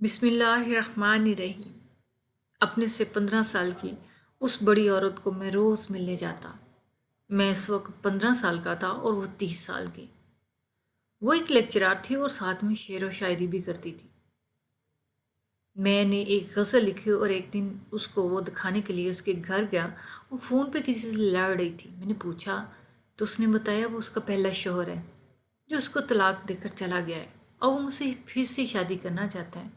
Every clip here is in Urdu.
بسم اللہ الرحمن الرحیم۔ اپنے سے 15 سال کی اس بڑی عورت کو میں روز ملنے جاتا۔ میں اس وقت 15 سال کا تھا اور وہ 30 سال کی۔ وہ ایک لیکچرار تھی اور ساتھ میں شعر و شاعری بھی کرتی تھی۔ میں نے ایک غزل لکھی اور ایک دن اس کو وہ دکھانے کے لیے اس کے گھر گیا۔ وہ فون پہ کسی سے لڑ رہی تھی۔ میں نے پوچھا تو اس نے بتایا وہ اس کا پہلا شوہر ہے جو اس کو طلاق دے کر چلا گیا ہے اور وہ مجھ سے پھر سے شادی کرنا چاہتا ہے،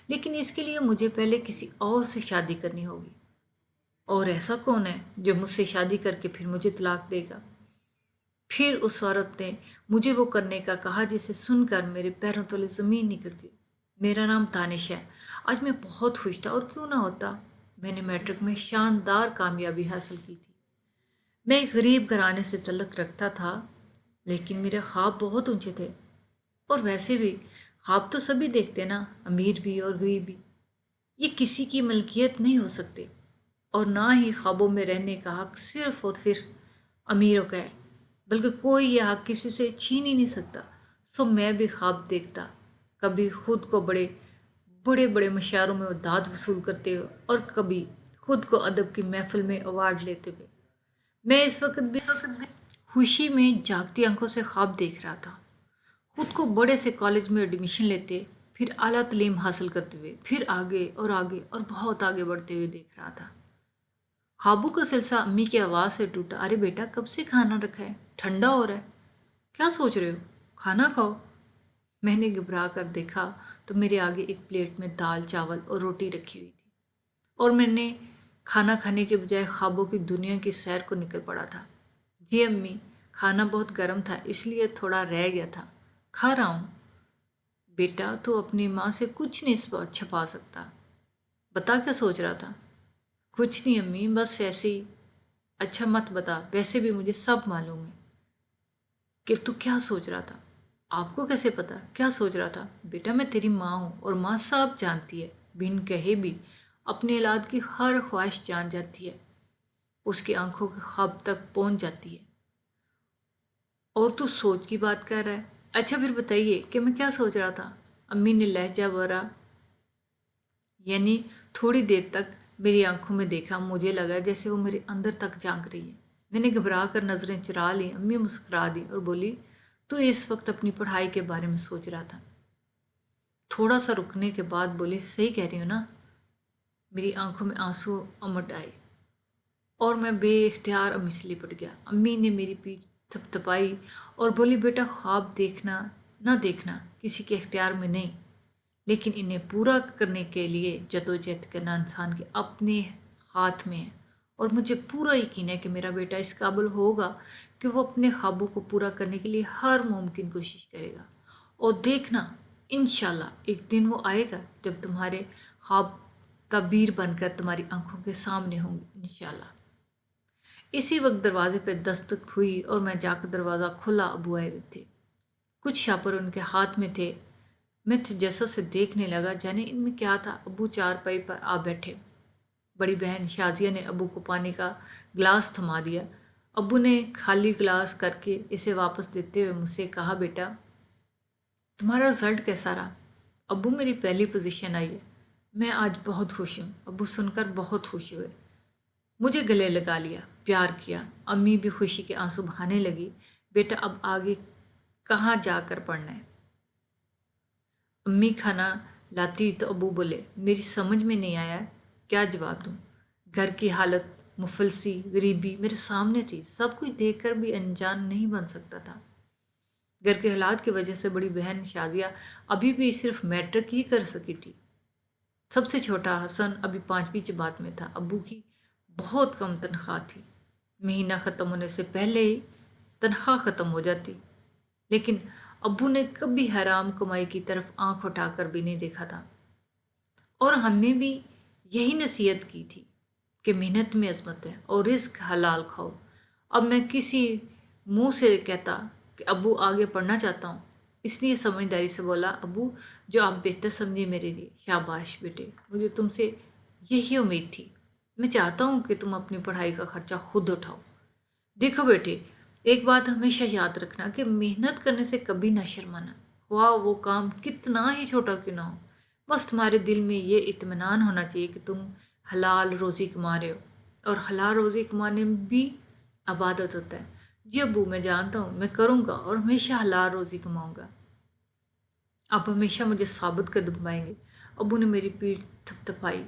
لیکن اس کے لیے مجھے پہلے کسی اور سے شادی کرنی ہوگی۔ اور ایسا کون ہے جو مجھ سے شادی کر کے پھر مجھے طلاق دے گا؟ پھر اس عورت نے مجھے وہ کرنے کا کہا جسے سن کر میرے پیروں تلے زمین نکل گئی۔ میرا نام دانش ہے۔ آج میں بہت خوش تھا، اور کیوں نہ ہوتا، میں نے میٹرک میں شاندار کامیابی حاصل کی تھی۔ میں ایک غریب گھرانے سے تعلق رکھتا تھا، لیکن میرے خواب بہت اونچے تھے۔ اور ویسے بھی خواب تو سبھی دیکھتے نا، امیر بھی اور غریب بھی۔ یہ کسی کی ملکیت نہیں ہو سکتے، اور نہ ہی خوابوں میں رہنے کا حق صرف اور صرف امیروں کا ہے، بلکہ کوئی یہ حق کسی سے چھین ہی نہیں سکتا۔ سو میں بھی خواب دیکھتا، کبھی خود کو بڑے بڑے بڑے مشاعروں میں داد وصول کرتے ہوئے، اور کبھی خود کو ادب کی محفل میں ایوارڈ لیتے ہوئے۔ میں اس وقت بھی خوشی میں جاگتی آنکھوں سے خواب دیکھ رہا تھا، خود کو بڑے سے کالج میں ایڈمیشن لیتے، پھر اعلیٰ تعلیم حاصل کرتے ہوئے، پھر آگے اور آگے اور بہت آگے بڑھتے ہوئے دیکھ رہا تھا۔ خوابوں کا سلسلہ امی کی آواز سے ٹوٹا، ارے بیٹا کب سے کھانا رکھا ہے؟ ٹھنڈا ہو رہا ہے، کیا سوچ رہے ہو؟ کھانا کھاؤ۔ میں نے گھبرا کر دیکھا تو میرے آگے ایک پلیٹ میں دال چاول اور روٹی رکھی ہوئی تھی، اور میں نے کھانا کھانے کے بجائے خوابوں کی دنیا کی سیر کو نکل پڑا تھا۔ جی امی، کھانا بہت گرم تھا اس لیے تھوڑا رہ گیا تھا، کھا رہا ہوں۔ بیٹا تو اپنی ماں سے کچھ نہیں چھپا سکتا، بتا کیا سوچ رہا تھا؟ کچھ نہیں امی، بس ایسے ہی۔ اچھا مت بتا، ویسے بھی مجھے سب معلوم ہے کہ تو کیا سوچ رہا تھا۔ آپ کو کیسے پتا کیا سوچ رہا تھا؟ بیٹا میں تیری ماں ہوں، اور ماں سب جانتی ہے، بن کہے بھی اپنے اولاد کی ہر خواہش جان جاتی ہے، اس کی آنکھوں کے خواب تک پہنچ جاتی ہے۔ اور تو سوچ کی بات کر رہا ہے؟ اچھا پھر بتائیے کہ میں کیا سوچ رہا تھا؟ امی نے لہجہ برا یعنی تھوڑی دیر تک میری آنکھوں میں دیکھا۔ مجھے لگا جیسے وہ میرے اندر تک جھانک رہی ہے۔ میں نے گھبرا کر نظریں چرا لیں۔ امی مسکرا دی اور بولی، تو اس وقت اپنی پڑھائی کے بارے میں سوچ رہا تھا؟ تھوڑا سا رکنے کے بعد بولی، صحیح کہہ رہی ہوں نا؟ میری آنکھوں میں آنسو امڈ آئے اور میں بے اختیار امی سے لپٹ گیا۔ امی نے میری پیٹھ تھپ تھپائی اور بولی، بیٹا خواب دیکھنا نہ دیکھنا کسی کے اختیار میں نہیں، لیکن انہیں پورا کرنے کے لیے جدوجہد کرنا انسان کے اپنے ہاتھ میں ہے۔ اور مجھے پورا یقین ہے کہ میرا بیٹا اس قابل ہوگا کہ وہ اپنے خوابوں کو پورا کرنے کے لیے ہر ممکن کوشش کرے گا۔ اور دیکھنا، انشاءاللہ ایک دن وہ آئے گا جب تمہارے خواب تعبیر بن کر تمہاری آنکھوں کے سامنے ہوں گے، انشاءاللہ۔ اسی وقت دروازے پہ دستک ہوئی اور میں جا کر دروازہ کھلا۔ ابو آئے ہوئے تھے، کچھ شاپر ان کے ہاتھ میں تھے۔ میں تجسس سے دیکھنے لگا، جانے ان میں کیا تھا۔ ابو چارپائی پر آ بیٹھے۔ بڑی بہن شازیہ نے ابو کو پانی کا گلاس تھما دیا۔ ابو نے خالی گلاس کر کے اسے واپس دیتے ہوئے مجھ سے کہا، بیٹا تمہارا رزلٹ کیسا رہا؟ ابو میری پہلی پوزیشن آئی ہے، میں آج بہت خوش ہوں۔ ابو سن کر بہت خوش ہوئے، مجھے گلے لگا لیا، پیار کیا۔ امی بھی خوشی کے آنسو بہانے لگی، بیٹا اب آگے کہاں جا کر پڑھنا ہے؟ امی کھانا لاتی تو ابو بولے، میری سمجھ میں نہیں آیا کیا جواب دوں۔ گھر کی حالت مفلسی، غریبی میرے سامنے تھی، سب کچھ دیکھ کر بھی انجان نہیں بن سکتا تھا۔ گھر کے حالات کی وجہ سے بڑی بہن شازیہ ابھی بھی صرف میٹرک ہی کر سکی تھی۔ سب سے چھوٹا حسن ابھی 5ویں جماعت میں تھا۔ ابو کی بہت کم تنخواہ تھی، مہینہ ختم ہونے سے پہلے ہی تنخواہ ختم ہو جاتی، لیکن ابو نے کبھی حرام کمائی کی طرف آنکھ اٹھا کر بھی نہیں دیکھا تھا، اور ہمیں بھی یہی نصیحت کی تھی کہ محنت میں عظمت ہے اور رزق حلال کھاؤ۔ اب میں کسی منہ سے کہتا کہ ابو آگے پڑھنا چاہتا ہوں، اس لیے سمجھداری سے بولا، ابو جو آپ بہتر سمجھے میرے لیے۔ شاباش بیٹے، مجھے تم سے یہی امید تھی، میں چاہتا ہوں کہ تم اپنی پڑھائی کا خرچہ خود اٹھاؤ۔ دیکھو بیٹے، ایک بات ہمیشہ یاد رکھنا کہ محنت کرنے سے کبھی نہ شرمانا، خواہ وہ کام کتنا ہی چھوٹا کیوں نہ ہو۔ بس تمہارے دل میں یہ اطمینان ہونا چاہیے کہ تم حلال روزی کما رہے ہو، اور حلال روزی کمانے میں بھی عبادت ہوتا ہے۔ جی ابو، میں جانتا ہوں، میں کروں گا اور ہمیشہ حلال روزی کماؤں گا۔ آپ ہمیشہ مجھے ثابت قدم پائیں گے۔ ابو نے میری پیٹھ تھپ تھپائی،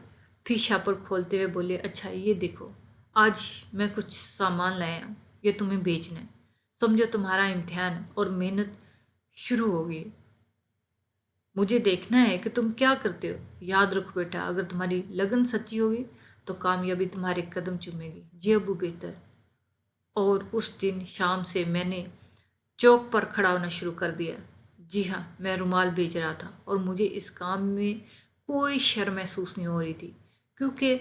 پھر شاپر کھولتے ہوئے بولے، اچھا یہ دیکھو، آج میں کچھ سامان لایا ہوں، یہ تمہیں بیچنا ہے۔ سمجھو تمہارا امتحان ہے اور محنت شروع ہو گئی۔ مجھے دیکھنا ہے کہ تم کیا کرتے ہو۔ یاد رکھو بیٹا، اگر تمہاری لگن سچی ہوگی تو کامیابی تمہارے قدم چومے گی۔ جی ابو، بہتر۔ اور اس دن شام سے میں نے چوک پر کھڑا ہونا شروع کر دیا۔ جی ہاں، میں رومال بیچ رہا تھا اور مجھے اس کام میں کوئی شرم محسوس نہیں ہو رہی تھی، کیونکہ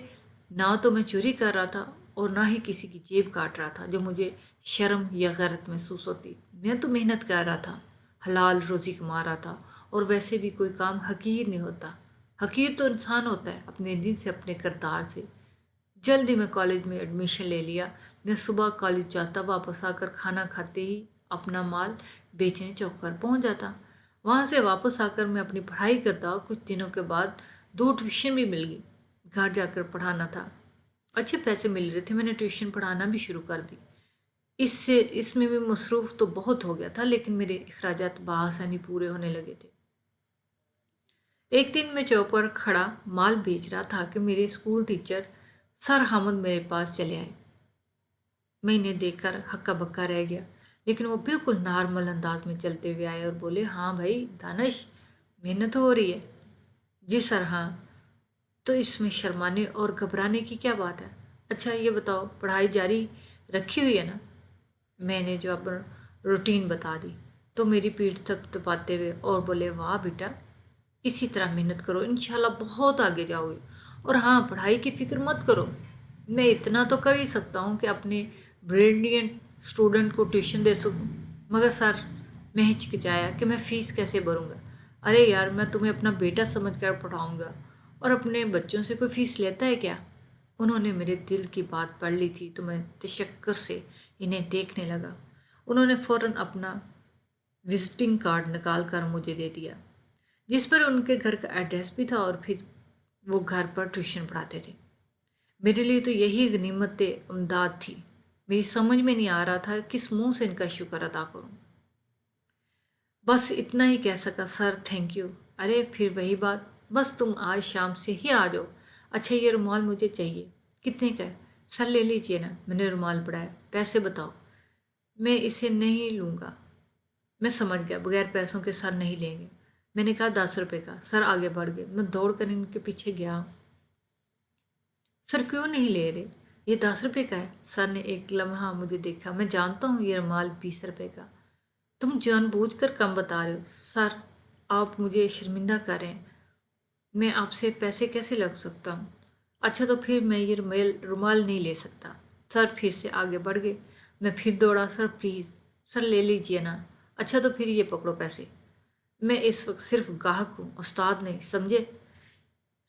نہ تو میں چوری کر رہا تھا اور نہ ہی کسی کی جیب کاٹ رہا تھا جو مجھے شرم یا غیرت محسوس ہوتی۔ میں تو محنت کر رہا تھا، حلال روزی کما رہا تھا، اور ویسے بھی کوئی کام حقیر نہیں ہوتا۔ حقیر تو انسان ہوتا ہے اپنے دل سے، اپنے کردار سے۔ جلدی میں کالج میں ایڈمیشن لے لیا۔ میں صبح کالج جاتا، واپس آ کر کھانا کھاتے ہی اپنا مال بیچنے چوک پر پہنچ جاتا۔ وہاں سے واپس آ کر میں اپنی پڑھائی کرتا۔ کچھ دنوں کے بعد 2 ٹیوشن بھی مل گئی۔ گھر جا کر پڑھانا تھا، اچھے پیسے مل رہے تھے، میں نے ٹیوشن پڑھانا بھی شروع کر دی۔ اس میں بھی مصروف تو بہت ہو گیا تھا، لیکن میرے اخراجات بآسانی پورے ہونے لگے تھے۔ ایک دن میں چوک پر کھڑا مال بیچ رہا تھا کہ میرے اسکول ٹیچر سر حامد میرے پاس چلے آئے۔ میں انہیں دیکھ کر ہکا بکا رہ گیا، لیکن وہ بالکل نارمل انداز میں چلتے ہوئے آئے اور بولے، ہاں بھائی دانش، محنت ہو رہی ہے؟ جی سر، ہاں۔ تو اس میں شرمانے اور گھبرانے کی کیا بات ہے؟ اچھا یہ بتاؤ، پڑھائی جاری رکھی ہوئی ہے نا؟ میں نے جو اپنا روٹین بتا دی تو میری پیٹھ تھپ تھپاتے ہوئے اور بولے، واہ بیٹا، اسی طرح محنت کرو، انشاءاللہ بہت آگے جاؤ گے۔ اور ہاں، پڑھائی کی فکر مت کرو، میں اتنا تو کر ہی سکتا ہوں کہ اپنے بریلینٹ اسٹوڈنٹ کو ٹیوشن دے سکوں۔ مگر سر، میں ہچکچایا کہ میں فیس کیسے بھروں گا؟ ارے یار، میں تمہیں اپنا بیٹا سمجھ کر پڑھاؤں گا، اور اپنے بچوں سے کوئی فیس لیتا ہے کیا؟ انہوں نے میرے دل کی بات پڑھ لی تھی تو میں تشکر سے انہیں دیکھنے لگا۔ انہوں نے فوراً اپنا وزٹنگ کارڈ نکال کر مجھے دے دیا، جس پر ان کے گھر کا ایڈریس بھی تھا، اور پھر وہ گھر پر ٹیوشن پڑھاتے تھے۔ میرے لیے تو یہی غنیمت امداد تھی۔ میری سمجھ میں نہیں آ رہا تھا کس منہ سے ان کا شکر ادا کروں۔ بس اتنا ہی کہہ سکا، سر تھینک یو۔ ارے پھر وہی بات، بس تم آج شام سے ہی آ جاؤ۔ اچھا یہ رومال مجھے چاہیے، کتنے کا ہے؟ سر لے لیجیے نا۔ میں نے رومال بڑھایا، پیسے بتاؤ۔ میں اسے نہیں لوں گا۔ میں سمجھ گیا، بغیر پیسوں کے سر نہیں لیں گے۔ میں نے کہا 10 روپے کا۔ سر آگے بڑھ گئے، میں دوڑ کر ان کے پیچھے گیا۔ سر کیوں نہیں لے رہے؟ یہ 10 روپے کا ہے۔ سر نے ایک لمحہ مجھے دیکھا، میں جانتا ہوں یہ رومال 20 روپے کا، تم جان بوجھ کر کم بتا رہے ہو۔ سر، آپ مجھے شرمندہ کر رہے ہیں، میں آپ سے پیسے کیسے لگ سکتا ہوں؟ اچھا تو پھر میں یہ رومال نہیں لے سکتا۔ سر پھر سے آگے بڑھ گئے، میں پھر دوڑا، سر پلیز، سر لے لیجیے نا۔ اچھا تو پھر یہ پکڑو پیسے، میں اس وقت صرف گاہک ہوں، استاد نہیں، سمجھے؟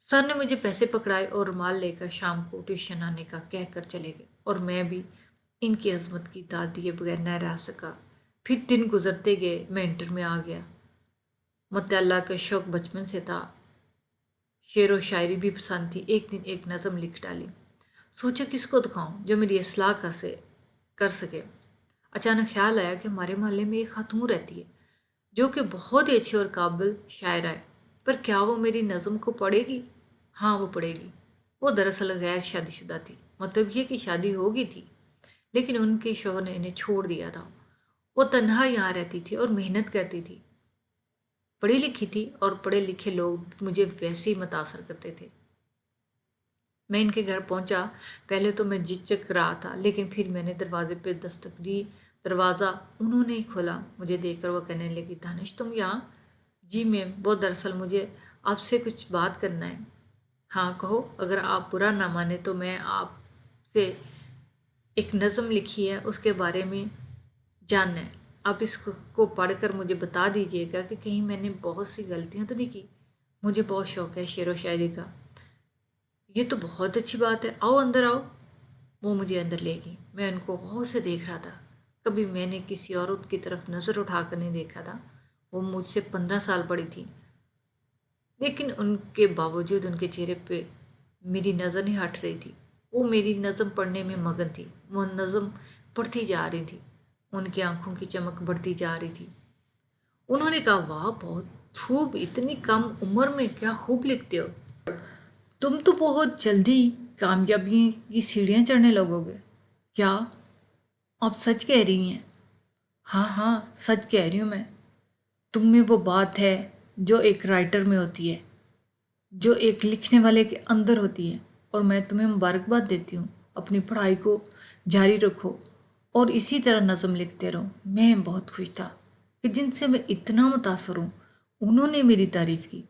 سر نے مجھے پیسے پکڑائے اور رومال لے کر شام کو ٹیوشن آنے کا کہہ کر چلے گئے، اور میں بھی ان کی عظمت کی داد دیے بغیر نہ رہ سکا۔ پھر دن گزرتے گئے، میں انٹر میں آ گیا۔ مطالعہ کا شوق بچپن سے تھا، شعر و شاعری بھی پسند تھی۔ ایک دن ایک نظم لکھ ڈالی، سوچا کس کو دکھاؤں جو میری اصلاح کر سکے۔ اچانک خیال آیا کہ ہمارے محلے میں ایک خاتون رہتی ہے جو کہ بہت ہی اچھی اور قابل شاعرہ ہے، پر کیا وہ میری نظم کو پڑھے گی؟ ہاں وہ پڑھے گی۔ وہ دراصل غیر شادی شدہ تھی، مطلب یہ کہ شادی ہو گئی تھی لیکن ان کے شوہر نے انہیں چھوڑ دیا تھا۔ وہ تنہا یہاں رہتی تھی اور محنت کرتی تھی، پڑھی لکھی تھی، اور پڑھے لکھے لوگ مجھے ویسے ہی متاثر کرتے تھے۔ میں ان کے گھر پہنچا، پہلے تو میں جھجک رہا تھا، لیکن پھر میں نے دروازے پہ دستک دی۔ دروازہ انہوں نے ہی کھولا۔ مجھے دیکھ کر وہ کہنے لگی، دانش تم یہاں؟ جی میم، وہ دراصل مجھے آپ سے کچھ بات کرنا ہے۔ ہاں کہو، اگر آپ برا نہ مانے تو میں آپ سے ایک نظم لکھی ہے اس کے بارے میں جاننا ہے۔ آپ اس کو پڑھ کر مجھے بتا دیجیے گا کہ کہیں میں نے بہت سی غلطیاں تو نہیں کی۔ مجھے بہت شوق ہے شعر و شاعری کا۔ یہ تو بہت اچھی بات ہے، آؤ اندر آؤ۔ وہ مجھے اندر لے گئی۔ میں ان کو غور سے دیکھ رہا تھا، کبھی میں نے کسی عورت کی طرف نظر اٹھا کر نہیں دیکھا تھا۔ وہ مجھ سے 15 سال بڑی تھی، لیکن ان کے باوجود ان کے چہرے پہ میری نظر نہیں ہٹ رہی تھی۔ وہ میری نظم پڑھنے میں مگن تھی، وہ نظم پڑھتی جا رہی تھی، ان کی آنکھوں کی چمک بڑھتی جا رہی تھی۔ انہوں نے کہا، واہ بہت خوب، اتنی کم عمر میں کیا خوب لکھتے ہو، تم تو بہت جلدی کامیابی کی سیڑھیاں چڑھنے لگو گے۔ کیا آپ سچ کہہ رہی ہیں؟ ہاں ہاں، سچ کہہ رہی ہوں میں۔ تم میں وہ بات ہے جو ایک رائٹر میں ہوتی ہے، جو ایک لکھنے والے کے اندر ہوتی ہے، اور میں تمہیں مبارکباد دیتی ہوں۔ اپنی پڑھائی کو جاری رکھو اور اسی طرح نظم لکھتے رہو۔ میں بہت خوش تھا کہ جن سے میں اتنا متاثر ہوں انہوں نے میری تعریف کی۔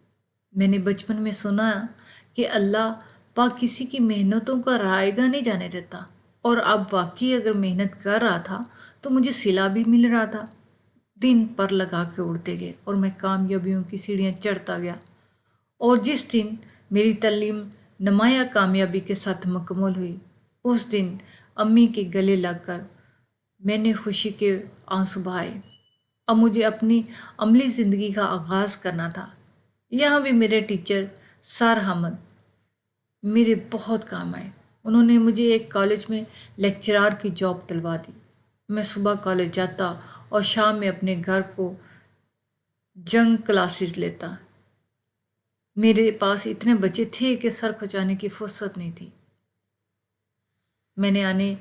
میں نے بچپن میں سنا کہ اللہ پاک کسی کی محنتوں کا رائے گاہ نہیں جانے دیتا، اور اب واقعی اگر محنت کر رہا تھا تو مجھے صلہ بھی مل رہا تھا۔ دن پر لگا کے اڑتے گئے اور میں کامیابیوں کی سیڑھیاں چڑھتا گیا، اور جس دن میری تعلیم نمایاں کامیابی کے ساتھ مکمل ہوئی، اس دن امی کے گلے لگ کر میں نے خوشی کے آنسو بہائے۔ اب مجھے اپنی عملی زندگی کا آغاز کرنا تھا۔ یہاں بھی میرے ٹیچر سر حمد میرے بہت کام آئے۔ انہوں نے مجھے ایک کالج میں لیکچرار کی جاب دلوا دی۔ میں صبح کالج جاتا اور شام میں اپنے گھر کو جنگ کلاسز لیتا۔ میرے پاس اتنے بچے تھے کہ سر کھچانے کی فرصت نہیں تھی۔ میں نے آنے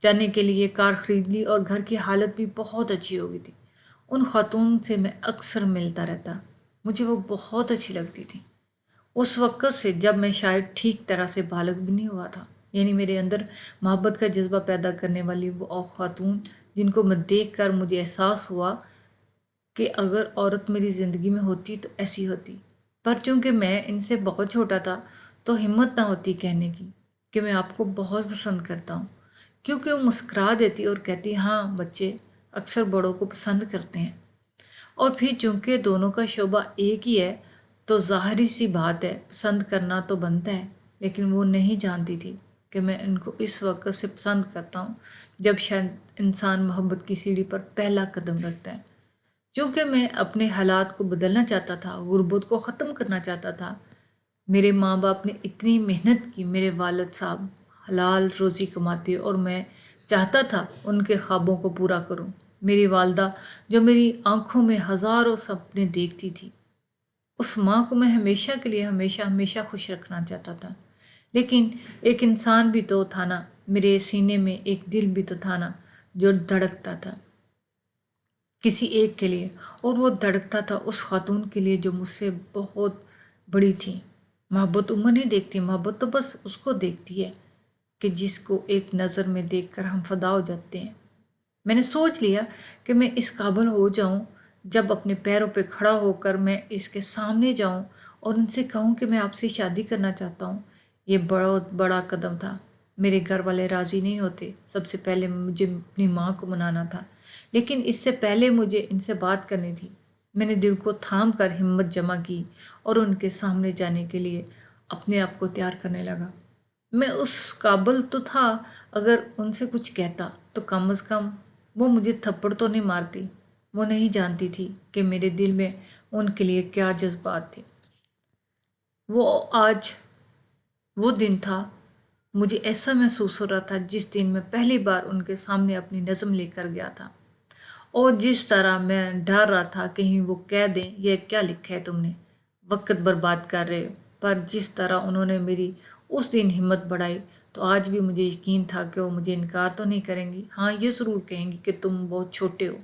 جانے کے لیے کار خرید لی اور گھر کی حالت بھی بہت اچھی ہو گئی تھی۔ ان خاتون سے میں اکثر ملتا رہتا، مجھے وہ بہت اچھی لگتی تھی۔ اس وقت سے جب میں شاید ٹھیک طرح سے بالغ بھی نہیں ہوا تھا، یعنی میرے اندر محبت کا جذبہ پیدا کرنے والی وہ خاتون جن کو میں دیکھ کر مجھے احساس ہوا کہ اگر عورت میری زندگی میں ہوتی تو ایسی ہوتی۔ پر چونکہ میں ان سے بہت چھوٹا تھا تو ہمت نہ ہوتی کہنے کی کہ میں آپ کو بہت پسند کرتا ہوں، کیونکہ وہ مسکرا دیتی اور کہتی، ہاں بچے اکثر بڑوں کو پسند کرتے ہیں۔ اور پھر چونکہ دونوں کا شعبہ ایک ہی ہے تو ظاہری سی بات ہے، پسند کرنا تو بنتا ہے۔ لیکن وہ نہیں جانتی تھی کہ میں ان کو اس وقت سے پسند کرتا ہوں جب شاید انسان محبت کی سیڑھی پر پہلا قدم رکھتا ہے۔ چونکہ میں اپنے حالات کو بدلنا چاہتا تھا، غربت کو ختم کرنا چاہتا تھا۔ میرے ماں باپ نے اتنی محنت کی، میرے والد صاحب حلال روزی کماتے اور میں چاہتا تھا ان کے خوابوں کو پورا کروں۔ میری والدہ جو میری آنکھوں میں ہزاروں سپنے دیکھتی تھی، اس ماں کو میں ہمیشہ کے لیے ہمیشہ ہمیشہ خوش رکھنا چاہتا تھا۔ لیکن ایک انسان بھی تو تھا نا، میرے سینے میں ایک دل بھی تو تھا نا جو دھڑکتا تھا کسی ایک کے لیے، اور وہ دھڑکتا تھا اس خاتون کے لیے جو مجھ سے بہت بڑی تھی۔ محبت عمر نہیں دیکھتی، محبت تو بس اس کو دیکھتی ہے کہ جس کو ایک نظر میں دیکھ کر ہم فدا ہو جاتے ہیں۔ میں نے سوچ لیا کہ میں اس قابل ہو جاؤں جب اپنے پیروں پہ کھڑا ہو کر میں اس کے سامنے جاؤں اور ان سے کہوں کہ میں آپ سے شادی کرنا چاہتا ہوں۔ یہ بہت بڑا قدم تھا۔ میرے گھر والے راضی نہیں ہوتے، سب سے پہلے مجھے اپنی ماں کو منانا تھا، لیکن اس سے پہلے مجھے ان سے بات کرنی تھی۔ میں نے دل کو تھام کر ہمت جمع کی اور ان کے سامنے جانے کے لیے اپنے آپ کو تیار کرنے لگا۔ میں اس قابل تو تھا، اگر ان سے کچھ کہتا تو کم از کم وہ مجھے تھپڑ تو نہیں مارتی۔ وہ نہیں جانتی تھی کہ میرے دل میں ان کے لیے کیا جذبات تھے۔ وہ آج وہ دن تھا، مجھے ایسا محسوس ہو رہا تھا جس دن میں پہلی بار ان کے سامنے اپنی نظم لے کر گیا تھا، اور جس طرح میں ڈر رہا تھا کہیں وہ کہہ دیں، یہ کیا لکھا ہے تم نے، وقت برباد کر رہے ہو۔ پر جس طرح انہوں نے میری اس دن ہمت بڑھائی تو آج بھی مجھے یقین تھا کہ وہ مجھے انکار تو نہیں کریں گی، ہاں یہ ضرور کہیں گی کہ تم بہت چھوٹے ہو۔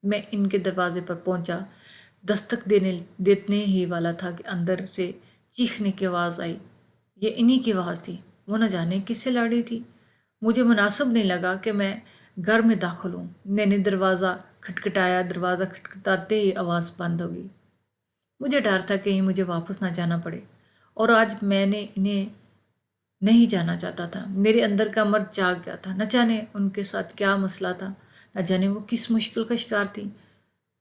میں ان کے دروازے پر پہنچا، دستک دینے ہی والا تھا کہ اندر سے چیخنے کی آواز آئی۔ یہ انہی کی آواز تھی، وہ نہ جانے کس سے لڑی تھی۔ مجھے مناسب نہیں لگا کہ میں گھر میں داخل ہوں۔ میں نے دروازہ کھٹکھٹایا، دروازہ کھٹکھٹاتے ہی آواز بند ہو گئی۔ مجھے ڈر تھا کہیں مجھے واپس نہ جانا پڑے، اور آج میں نے انہیں نہیں جانا چاہتا تھا۔ میرے اندر کا مرد جاگ گیا تھا، نہ جانے ان کے ساتھ کیا مسئلہ تھا، نہ جانے وہ کس مشکل کا شکار تھی،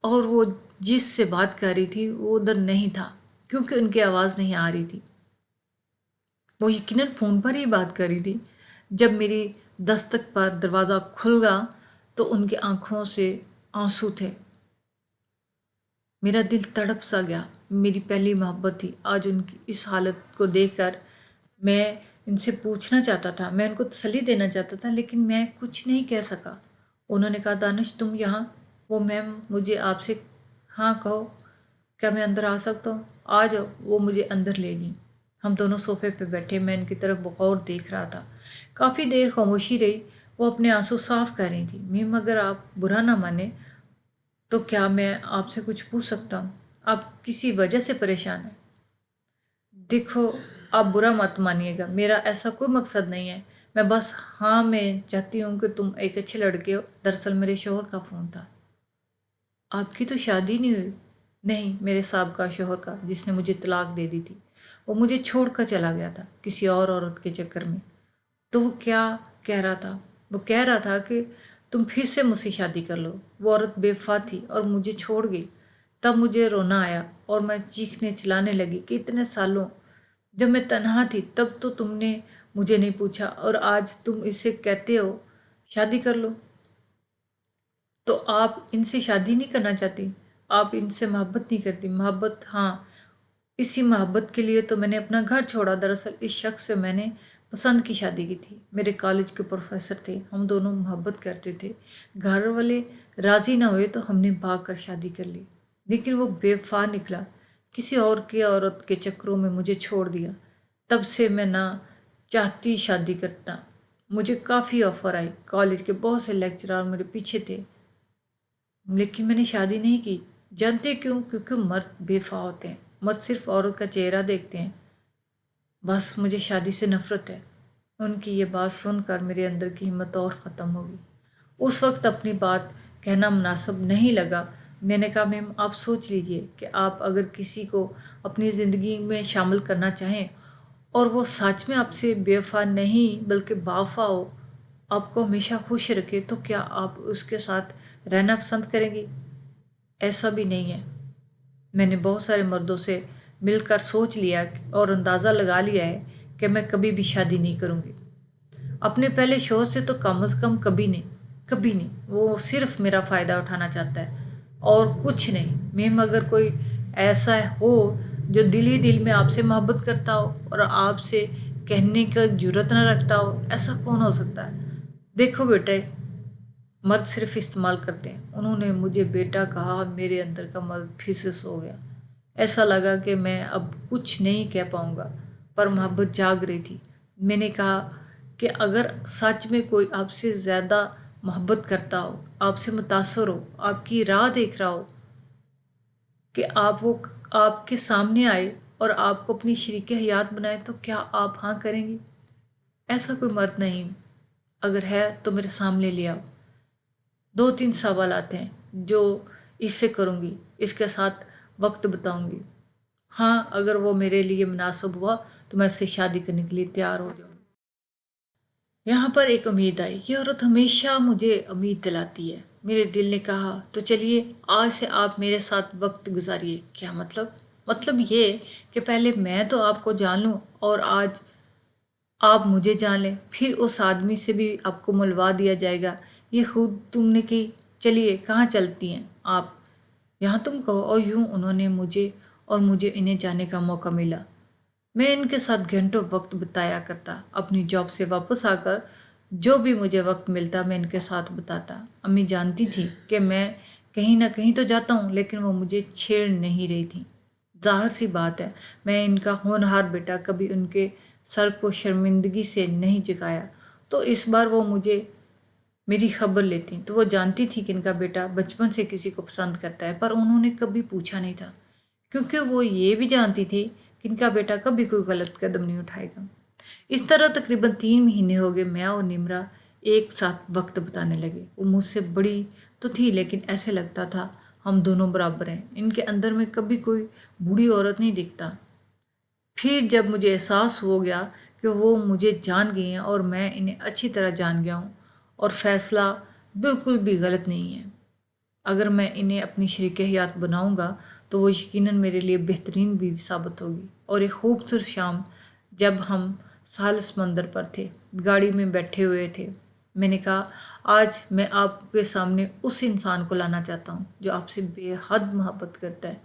اور وہ جس سے بات کر رہی تھی وہ ادھر نہیں تھا کیونکہ ان کی آواز نہیں آ رہی تھی۔ وہ یقیناً فون پر ہی بات کر رہی تھی۔ جب میری دستک پر دروازہ کھل گیا تو ان کی آنکھوں سے آنسو تھے۔ میرا دل تڑپ سا گیا، میری پہلی محبت تھی، آج ان کی اس حالت کو دیکھ کر میں ان سے پوچھنا چاہتا تھا، میں ان کو تسلی دینا چاہتا تھا، لیکن میں کچھ نہیں کہہ سکا۔ انہوں نے کہا، دانش تم یہاں؟ وہ میم مجھے آپ سے، ہاں کہو، کیا میں اندر آ سکتا ہوں؟ آ جاؤ۔ وہ مجھے اندر لے گئیں۔ ہم دونوں صوفے پہ بیٹھے، میں ان کی طرف بغور دیکھ رہا تھا۔ کافی دیر خاموشی رہی، وہ اپنے آنسو صاف کر رہی تھی۔ میم اگر آپ برا نہ مانیں تو کیا میں آپ سے کچھ پوچھ سکتا ہوں؟ آپ کسی وجہ سے پریشان ہیں؟ دیکھو، آپ برا مت مانیے گا، میرا ایسا کوئی مقصد نہیں ہے، میں چاہتی ہوں کہ تم ایک اچھے لڑکے ہو۔ دراصل میرے شوہر کا فون تھا۔ آپ کی تو شادی نہیں ہوئی؟ نہیں، میرے سابقہ شوہر کا، جس نے مجھے طلاق دے دی تھی۔ وہ مجھے چھوڑ کر چلا گیا تھا کسی اور عورت کے چکر میں۔ تو وہ کیا کہہ رہا تھا؟ وہ کہہ رہا تھا کہ تم پھر سے مجھ سے شادی کر لو۔ وہ عورت بے وفا تھی اور مجھے چھوڑ گئی۔ تب مجھے رونا آیا اور میں چیخنے چلانے لگی کہ اتنے سالوں جب میں تنہا تھی تب تو تم نے مجھے نہیں پوچھا، اور آج تم اسے کہتے ہو شادی کر لو۔ تو آپ ان سے شادی نہیں کرنا چاہتی؟ آپ ان سے محبت نہیں کرتی؟ محبت، ہاں، اسی محبت کے لیے تو میں نے اپنا گھر چھوڑا۔ دراصل اس شخص سے میں نے پسند کی شادی کی تھی، میرے کالج کے پروفیسر تھے، ہم دونوں محبت کرتے تھے۔ گھر والے راضی نہ ہوئے تو ہم نے بھاگ کر شادی کر لی، لیکن وہ بے وفا نکلا، کسی اور کی عورت کے چکروں میں مجھے چھوڑ دیا۔ تب سے میں نہ چاہتی شادی کرنا۔ مجھے کافی آفر آئی، کالج کے بہت سے لیکچرار میرے پیچھے تھے، لیکن میں نے شادی نہیں کی۔ جانتے کیوں؟ کیونکہ مرد بے وفا ہوتے ہیں، مرد صرف عورت کا چہرہ دیکھتے ہیں۔ بس مجھے شادی سے نفرت ہے۔ ان کی یہ بات سن کر میرے اندر کی ہمت اور ختم ہو گئی۔ اس وقت اپنی بات کہنا مناسب نہیں لگا۔ میں نے کہا، میم آپ سوچ لیجئے کہ آپ اگر کسی کو اپنی زندگی میں شامل کرنا چاہیں اور وہ سچ میں آپ سے بے وفا نہیں بلکہ باوفا ہو، آپ کو ہمیشہ خوش رکھے، تو کیا آپ اس کے ساتھ رہنا پسند کریں گی؟ ایسا بھی نہیں ہے۔ میں نے بہت سارے مردوں سے مل کر سوچ لیا اور اندازہ لگا لیا ہے کہ میں کبھی بھی شادی نہیں کروں گی۔ اپنے پہلے شوہر سے تو کم از کم کبھی نہیں، کبھی نہیں۔ وہ صرف میرا فائدہ اٹھانا چاہتا ہے اور کچھ نہیں۔ میم اگر کوئی ایسا ہو جو دل ہی دل میں آپ سے محبت کرتا ہو اور آپ سے کہنے کا جرات نہ رکھتا ہو، ایسا کون ہو سکتا ہے؟ دیکھو بیٹے، مرد صرف استعمال کرتے ہیں۔ انہوں نے مجھے بیٹا کہا، میرے اندر کا مرد پھر سے سو گیا۔ ایسا لگا کہ میں اب کچھ نہیں کہہ پاؤں گا، پر محبت جاگ رہی تھی۔ میں نے کہا کہ اگر سچ میں کوئی آپ سے زیادہ محبت کرتا ہو، آپ سے متاثر ہو، آپ کی راہ دیکھ رہا ہو کہ وہ آپ کے سامنے آئے اور آپ کو اپنی شریک حیات بنائے، تو کیا آپ ہاں کریں گی؟ ایسا کوئی مرد نہیں، اگر ہے تو میرے سامنے لے آؤ۔ 2-3 سوالات ہیں جو اس سے کروں گی، اس کے ساتھ وقت بتاؤں گی۔ ہاں، اگر وہ میرے لیے مناسب ہوا تو میں اس سے شادی کرنے کے لیے تیار ہو جاؤں گی۔ یہاں پر ایک امید آئی، یہ عورت ہمیشہ مجھے امید دلاتی ہے۔ میرے دل نے کہا، تو چلیے آج سے آپ میرے ساتھ وقت گزاریے۔ کیا مطلب؟ مطلب یہ کہ پہلے میں تو آپ کو جان لوں اور آج آپ مجھے جان لیں، پھر اس آدمی سے بھی آپ کو ملوا دیا جائے گا۔ یہ خود تم نے کی۔ چلیے کہاں چلتی ہیں آپ؟ یہاں تم کہو۔ اور یوں انہوں نے مجھے انہیں جانے کا موقع ملا۔ میں ان کے ساتھ گھنٹوں وقت بتایا کرتا، اپنی جاب سے واپس آ کر جو بھی مجھے وقت ملتا میں ان کے ساتھ بتاتا۔ امی جانتی تھی کہ میں کہیں نہ کہیں تو جاتا ہوں، لیکن وہ مجھے چھیڑ نہیں رہی تھی۔ ظاہر سی بات ہے، میں ان کا ہونہار بیٹا، کبھی ان کے سر کو شرمندگی سے نہیں جھکایا، تو اس بار وہ مجھے میری خبر لیتی تو وہ جانتی تھی کہ ان کا بیٹا بچپن سے کسی کو پسند کرتا ہے، پر انہوں نے کبھی پوچھا نہیں تھا، کیونکہ وہ یہ بھی جانتی تھی کہ ان کا بیٹا کبھی کوئی غلط قدم نہیں اٹھائے گا۔ اس طرح تقریباً 3 مہینے ہو گئے۔ میں اور نمرا ایک ساتھ وقت بتانے لگے۔ وہ مجھ سے بڑی تو تھی، لیکن ایسے لگتا تھا ہم دونوں برابر ہیں۔ ان کے اندر میں کبھی کوئی بوڑھی عورت نہیں دکھتا۔ پھر جب مجھے احساس ہو گیا کہ وہ مجھے جان گئی ہیں اور میں انہیں اچھی طرح جان گیا ہوں، اور فیصلہ بالکل بھی غلط نہیں ہے۔ اگر میں انہیں اپنی شریک حیات بناؤں گا تو وہ یقیناً میرے لیے بہترین بیوی ثابت ہوگی۔ اور ایک خوبصورت شام جب ہم ساحل سمندر پر تھے، گاڑی میں بیٹھے ہوئے تھے، میں نے کہا آج میں آپ کے سامنے اس انسان کو لانا چاہتا ہوں جو آپ سے بے حد محبت کرتا ہے۔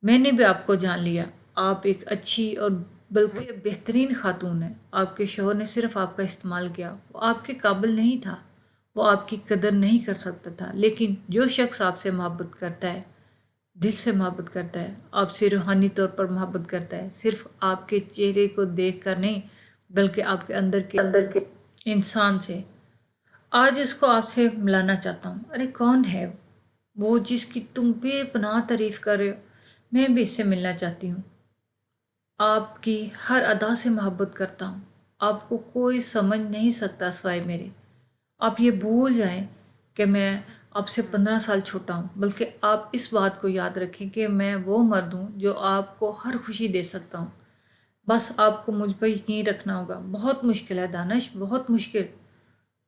میں نے بھی آپ کو جان لیا، آپ ایک اچھی اور بلکہ بہترین خاتون ہیں۔ آپ کے شوہر نے صرف آپ کا استعمال کیا، وہ آپ کے قابل نہیں تھا، وہ آپ کی قدر نہیں کر سکتا تھا، لیکن جو شخص آپ سے محبت کرتا ہے، دل سے محبت کرتا ہے، آپ سے روحانی طور پر محبت کرتا ہے، صرف آپ کے چہرے کو دیکھ کر نہیں بلکہ آپ کے اندر کے انسان سے، آج اس کو آپ سے ملانا چاہتا ہوں۔ ارے کون ہے وہ جس کی تم بے پناہ تعریف کر رہے ہو؟ میں بھی اس سے ملنا چاہتی ہوں، آپ کی ہر ادا سے محبت کرتا ہوں، آپ کو کوئی سمجھ نہیں سکتا سوائے میرے۔ آپ یہ بھول جائیں کہ میں آپ سے 15 سال چھوٹا ہوں، بلکہ آپ اس بات کو یاد رکھیں کہ میں وہ مرد ہوں جو آپ کو ہر خوشی دے سکتا ہوں۔ بس آپ کو مجھ پر یقین رکھنا ہوگا۔ بہت مشکل ہے دانش، بہت مشکل۔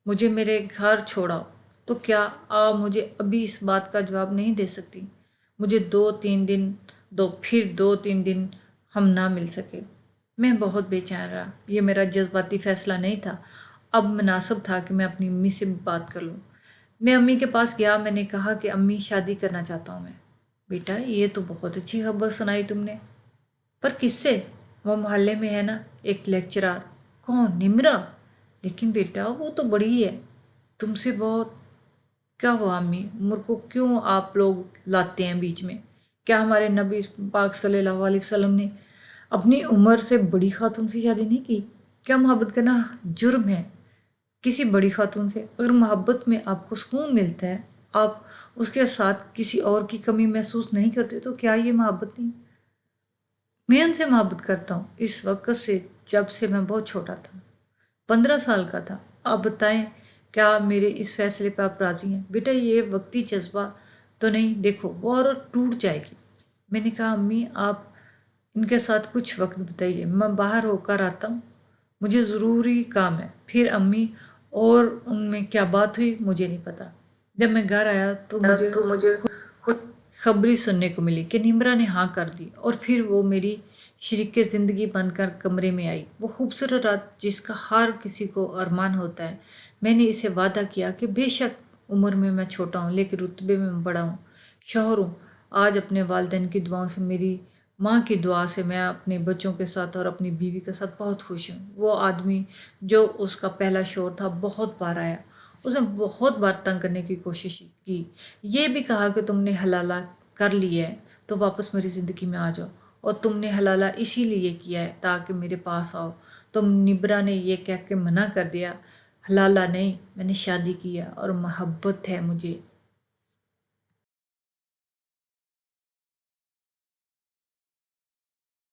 مجھے میرے گھر چھوڑاؤ تو کیا آپ مجھے ابھی اس بات کا جواب نہیں دے سکتی؟ مجھے 2-3 دن دو، پھر 2-3 دن ہم نہ مل سکے۔ میں بہت بے چین رہا، یہ میرا جذباتی فیصلہ نہیں تھا، اب مناسب تھا کہ میں اپنی امی سے بات کر لوں۔ میں امی کے پاس گیا، میں نے کہا کہ امی شادی کرنا چاہتا ہوں میں۔ بیٹا یہ تو بہت اچھی خبر سنائی تم نے، پر کس سے؟ وہ محلے میں ہے نا ایک لیکچرار۔ کون؟ نمرا؟ لیکن بیٹا وہ تو بڑی ہے تم سے بہت۔ کیا ہوا امی، عمر کو کیوں آپ لوگ لاتے ہیں بیچ میں؟ کیا ہمارے نبی پاک صلی اللہ علیہ وسلم نے اپنی عمر سے بڑی خاتون سے شادی نہیں کی؟ کیا محبت کرنا جرم ہے کسی بڑی خاتون سے؟ اگر محبت میں آپ کو سکون ملتا ہے، آپ اس کے ساتھ کسی اور کی کمی محسوس نہیں کرتے، تو کیا یہ محبت نہیں؟ میں ان سے محبت کرتا ہوں اس وقت سے جب سے میں بہت چھوٹا تھا، 15 سال کا تھا۔ آپ بتائیں کیا میرے اس فیصلے پہ آپ راضی ہیں؟ بیٹا یہ وقتی جذبہ تو نہیں، دیکھو وہ عورت ٹوٹ جائے گی۔ میں نے کہا امی آپ ان کے ساتھ کچھ وقت بتائیے، میں باہر ہو کر آتا ہوں، مجھے ضروری کام ہے۔ پھر امی اور ان میں کیا بات ہوئی مجھے نہیں پتا۔ جب میں گھر آیا تو مجھے خود خبری سننے کو ملی کہ نمرا نے ہاں کر دی، اور پھر وہ میری شریک زندگی بن کر کمرے میں آئی۔ وہ خوبصورت رات جس کا ہر کسی کو ارمان ہوتا ہے۔ میں نے اسے وعدہ کیا کہ بے شک عمر میں چھوٹا ہوں لیکن رتبے میں بڑا ہوں، شوہر ہوں۔ آج اپنے والدین کی دعاؤں سے، میری ماں کی دعا سے میں اپنے بچوں کے ساتھ اور اپنی بیوی کے ساتھ بہت خوش ہوں۔ وہ آدمی جو اس کا پہلا شوہر تھا بہت بار آیا، اس نے بہت بار تنگ کرنے کی کوشش کی، یہ بھی کہا کہ تم نے حلالہ کر لیا ہے تو واپس میری زندگی میں آ جاؤ، اور تم نے حلالہ اسی لیے کیا ہے تاکہ میرے پاس آؤ۔ تم نبرا نے یہ کہہ کے منع کر دیا، حلالہ نہیں، میں نے شادی کی ہے اور محبت ہے مجھے